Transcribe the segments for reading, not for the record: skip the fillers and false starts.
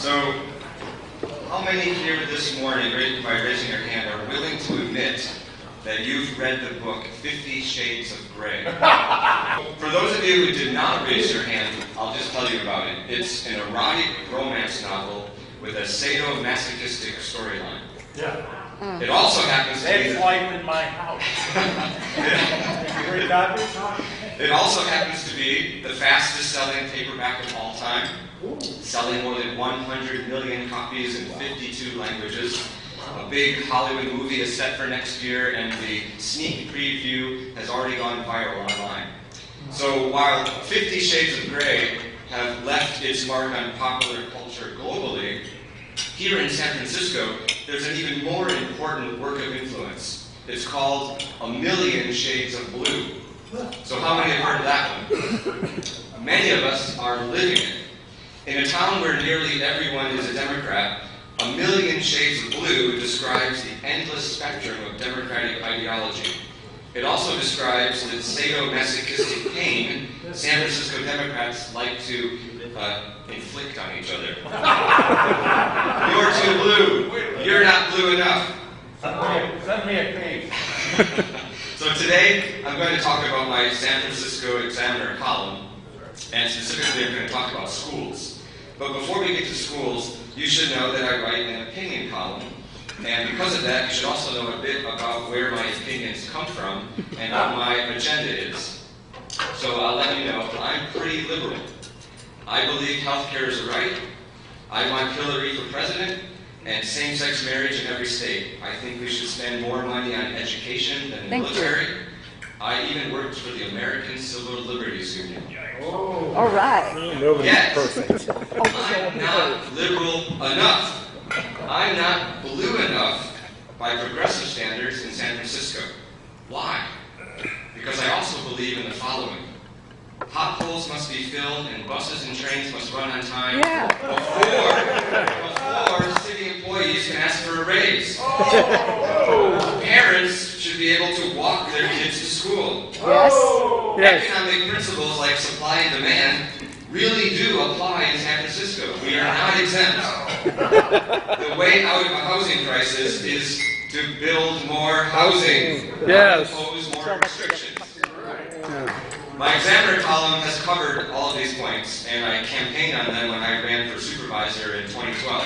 So, how many here this morning, by raising your hand, are willing to admit that you've read the book 50 Shades of Grey? For those of you who did not raise your hand, I'll just tell you about it. It's an erotic romance novel with a sadomasochistic storyline. Yeah. It also happens to be... That's life in my house. Great copies? It also happens to be the fastest selling paperback of all time, selling more than 100 million copies in 52 languages. A big Hollywood movie is set for next year, and the sneak preview has already gone viral online. So while 50 Shades of Grey have left its mark on popular culture globally, here in San Francisco, there's an even more important work of influence. It's called A Million Shades of Blue. So how many have heard of that one? Many of us are living it. In a town where nearly everyone is a Democrat, A Million Shades of Blue describes the endless spectrum of Democratic ideology. It also describes the sadomasochistic pain San Francisco Democrats like to inflict on each other. You're too blue. You're not blue enough. Send me a case. So today, I'm going to talk about my San Francisco Examiner column, and specifically I'm going to talk about schools. But before we get to schools, you should know that I write an opinion column, and because of that, you should also know a bit about where my opinions come from and what my agenda is. So I'll let you know, I'm pretty liberal. I believe healthcare is a right. I want Hillary for president, and same-sex marriage in every state. I think we should spend more money on education than the military. I even worked for the American Civil Liberties Union. Oh. All right. Nobody's perfect. I'm not liberal enough. I'm not blue enough by progressive standards in San Francisco. Why? Because I also believe in the following. Potholes must be filled and buses and trains must run on time before city employees can ask for a raise. Parents should be able to walk their kids to school. Yes. Economic principles like supply and demand really do apply in San Francisco. We are not exempt. The way out of a housing crisis is to build more housing, not impose more restrictions. My Examiner column has covered all of these points, and I campaigned on them when I ran for supervisor in 2012.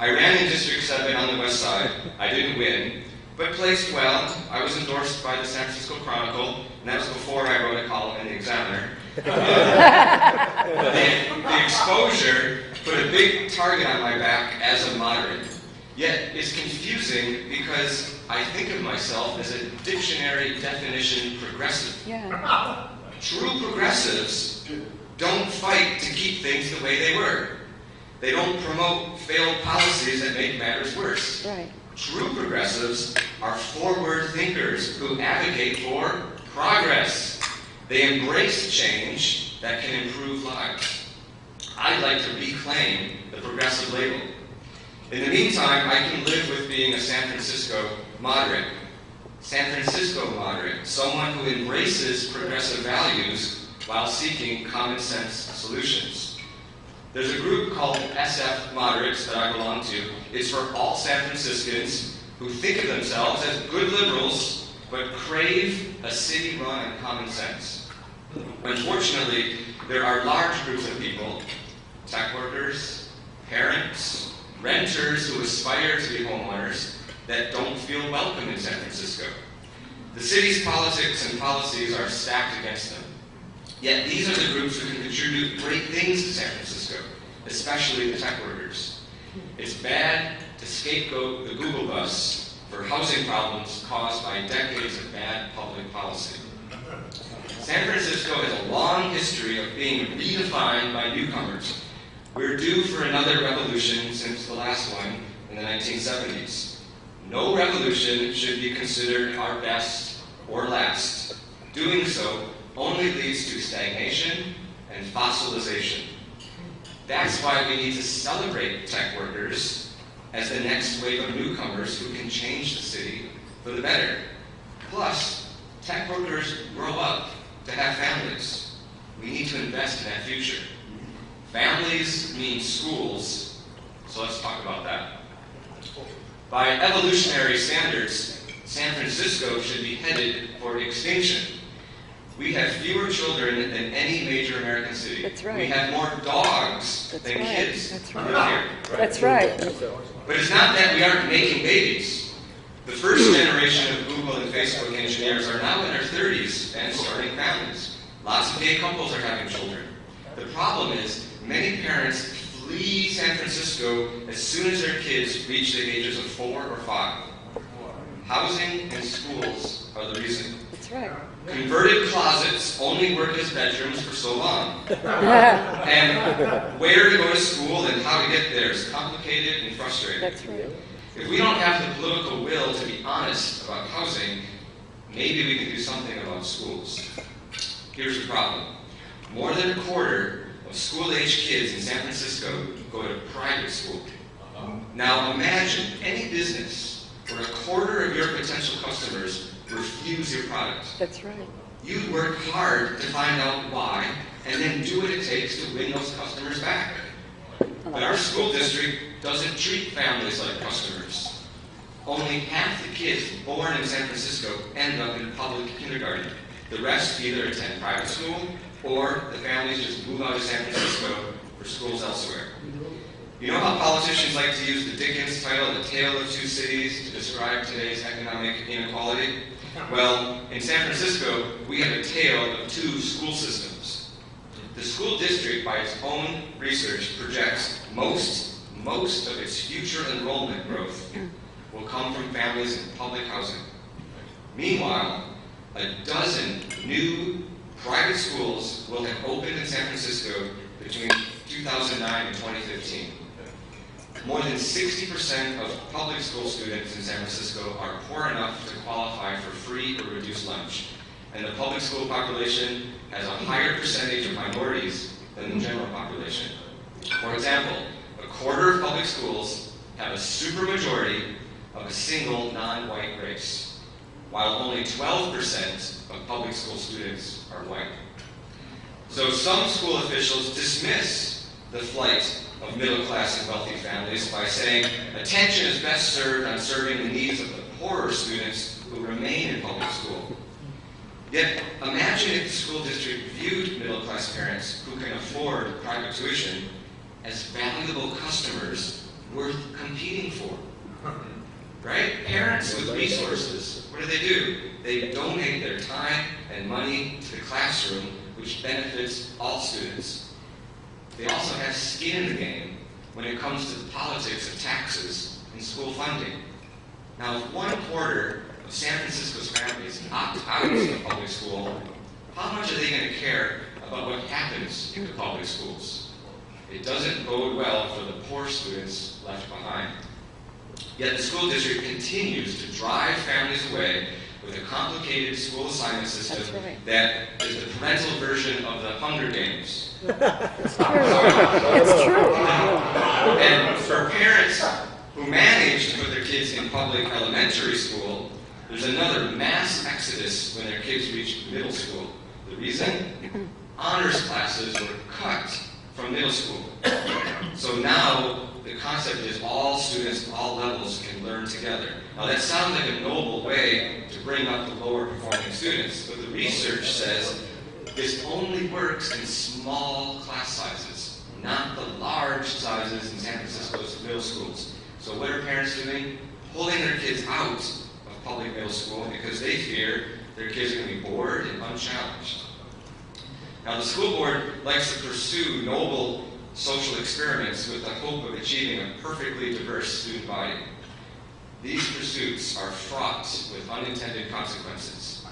I ran in District 7 on the west side. I didn't win, but placed well. I was endorsed by the San Francisco Chronicle, and that was before I wrote a column in the Examiner. The exposure put a big target on my back as a moderate. Yet it's confusing because I think of myself as a dictionary definition progressive. Yeah. True progressives don't fight to keep things the way they were. They don't promote failed policies that make matters worse. Right. True progressives are forward thinkers who advocate for progress. They embrace change that can improve lives. I'd like to reclaim the progressive label. In the meantime, I can live with being a San Francisco moderate. San Francisco moderate, someone who embraces progressive values while seeking common sense solutions. There's a group called SF Moderates that I belong to. It's for all San Franciscans who think of themselves as good liberals, but crave a city run on common sense. Unfortunately, there are large groups of people, tech workers, parents, renters who aspire to be homeowners, that don't feel welcome in San Francisco. The city's politics and policies are stacked against them. Yet these are the groups who can contribute great things to San Francisco, especially the tech workers. It's bad to scapegoat the Google bus for housing problems caused by decades of bad public policy. San Francisco has a long history of being redefined by newcomers. We're due for another revolution since the last one in the 1970s. No revolution should be considered our best or last. Doing so only leads to stagnation and fossilization. That's why we need to celebrate tech workers as the next wave of newcomers who can change the city for the better. Plus, tech workers grow up to have families. We need to invest in that future. Families mean schools, So let's talk about that. By evolutionary standards, San Francisco should be headed for extinction. We have fewer children than any major American city. That's right. We have more dogs That's than right. kids That's live right. here. That's right. But it's not that we aren't making babies. The first generation of Google and Facebook engineers are now in their 30s and starting families. Lots of gay couples are having children. The problem is many parents flee San Francisco as soon as their kids reach the ages of 4 or 5. Housing and schools are the reason. That's right. Converted closets only work as bedrooms for so long. And where to go to school and how to get there is complicated and frustrating. That's right. If we don't have the political will to be honest about housing, maybe we can do something about schools. Here's the problem. More than a quarter of school-age kids in San Francisco go to private school. Now imagine any business where a quarter of your potential customers refuse your product. That's right. You'd work hard to find out why, and then do what it takes to win those customers back. But our school district doesn't treat families like customers. Only half the kids born in San Francisco end up in public kindergarten. The rest either attend private school, or the families just move out of San Francisco for schools elsewhere. You know how politicians like to use the Dickens title, The Tale of Two Cities, to describe today's economic inequality? Well, in San Francisco, we have a tale of two school systems. The school district, by its own research, projects most of its future enrollment growth will come from families in public housing. Meanwhile, a dozen new private schools will have opened in San Francisco between 2009 and 2015. More than 60% of public school students in San Francisco are poor enough to qualify for free or reduced lunch. And the public school population has a higher percentage of minorities than the general population. For example, a quarter of public schools have a supermajority of a single non-white race, while only 12% of public school students are white. So some school officials dismiss the flight of middle-class and wealthy families by saying attention is best served on serving the needs of the poorer students who remain in public school. Yet, imagine if the school district viewed middle-class parents who can afford private tuition as valuable customers worth competing for. Right? Parents with resources, what do? They donate their time and money to the classroom, which benefits all students. They also have skin in the game when it comes to the politics of taxes and school funding. Now, if 1/4 of San Francisco's families opt out of public school, how much are they going to care about what happens in the public schools? It doesn't bode well for the poor students left behind. Yet the school district continues to drive families away with a complicated school assignment system that is the parental version of the Hunger Games. It's true. And for parents who manage to put their kids in public elementary school, there's another mass exodus when their kids reach middle school. The reason? Honors classes were cut from middle school. So now the concept is all students at all levels can learn together. Now that sounds like a noble way to bring up the lower performing students, but the research says this only works in small class sizes, not the large sizes in San Francisco's middle schools. So what are parents doing? Pulling their kids out of public middle school because they fear their kids are going to be bored and unchallenged. Now the school board likes to pursue noble social experiments with the hope of achieving a perfectly diverse student body. These pursuits are fraught with unintended consequences.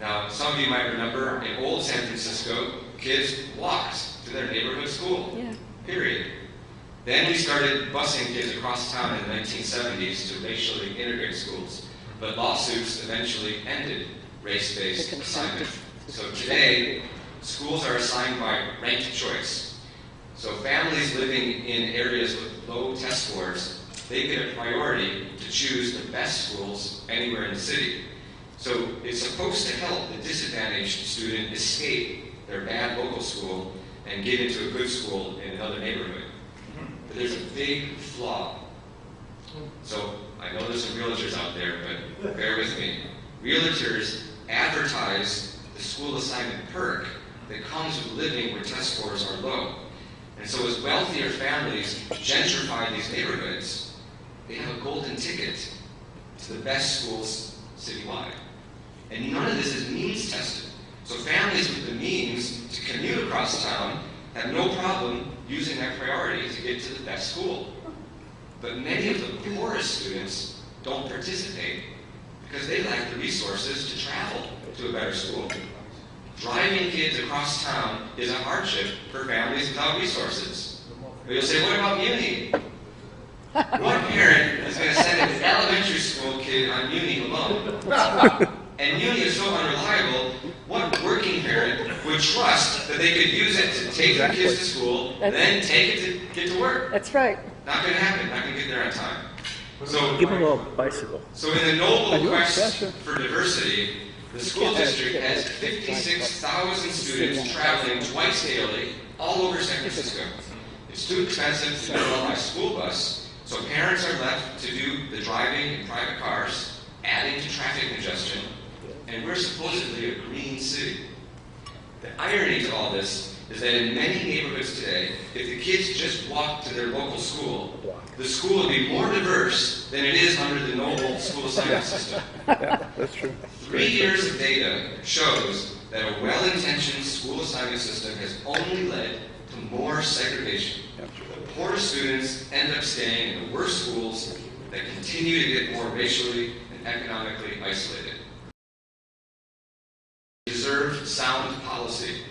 Now, some of you might remember in old San Francisco, kids walked to their neighborhood school, period. Then we started busing kids across town in the 1970s to racially integrate schools, but lawsuits eventually ended race-based assignment. So today, schools are assigned by ranked choice. So families living in areas with low test scores, they get a priority to choose the best schools anywhere in the city. So it's supposed to help the disadvantaged student escape their bad local school and get into a good school in another neighborhood. But there's a big flaw. So I know there's some realtors out there, but bear with me. Realtors advertise the school assignment perk that comes with living where test scores are low. And so as wealthier families gentrify these neighborhoods, they have a golden ticket to the best schools citywide. And none of this is means tested. So families with the means to commute across town have no problem using that priority to get to the best school. But many of the poorest students don't participate because they lack the resources to travel to a better school. Driving kids across town is a hardship for families without resources. But you'll say, what about Muni? What parent is going to send an elementary school kid on Muni alone? And Muni is so unreliable, what working parent would trust that they could use it to take their kids to school, and then take it to get to work? That's right. Not going to happen. Not going to get there on time. So, Give them a bicycle. so in the noble quest for diversity, the school district has 56,000 students traveling twice daily all over San Francisco. It's too expensive to go by school bus, so parents are left to do the driving in private cars, adding to traffic congestion, and we're supposedly a green city. The irony to all this is that in many neighborhoods today, if the kids just walk to their local school, the school would be more diverse than it is under the noble school assignment system. Yeah, that's true. 3 years of data shows that a well-intentioned school assignment system has only led to more segregation. The poorest students end up staying in the worst schools that continue to get more racially and economically isolated. We deserve sound policy.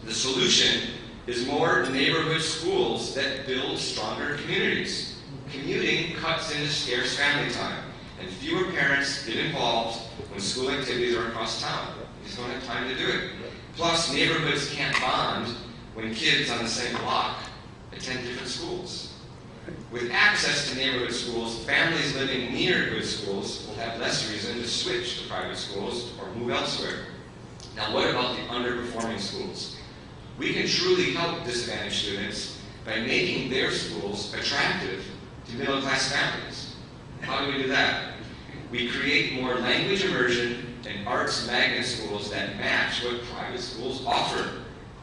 The solution is more neighborhood schools that build stronger communities. Commuting cuts into scarce family time, and fewer parents get involved when school activities are across town. They just don't have time to do it. Plus, neighborhoods can't bond when kids on the same block attend different schools. With access to neighborhood schools, families living near good schools will have less reason to switch to private schools or move elsewhere. Now, what about the underperforming schools? We can truly help disadvantaged students by making their schools attractive to middle-class families. How do we do that? We create more language immersion and arts magnet schools that match what private schools offer.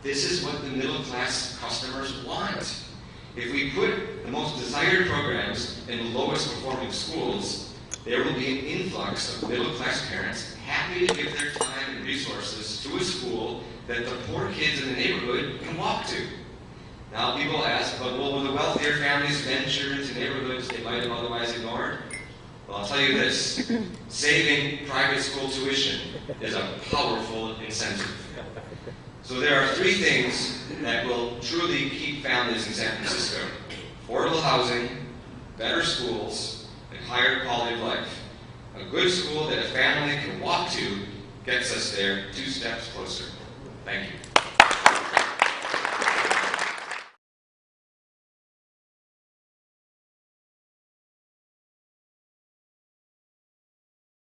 This is what the middle-class customers want. If we put the most desired programs in the lowest performing schools, there will be an influx of middle-class parents happy to give their time and resources to a school that the poor kids in the neighborhood can walk to. Now people ask, but will the wealthier families venture into neighborhoods they might have otherwise ignored? Well, I'll tell you this, saving private school tuition is a powerful incentive. So there are 3 things that will truly keep families in San Francisco: affordable housing, better schools, and higher quality of life. A good school that a family can walk to gets us there 2 steps closer. Thank you.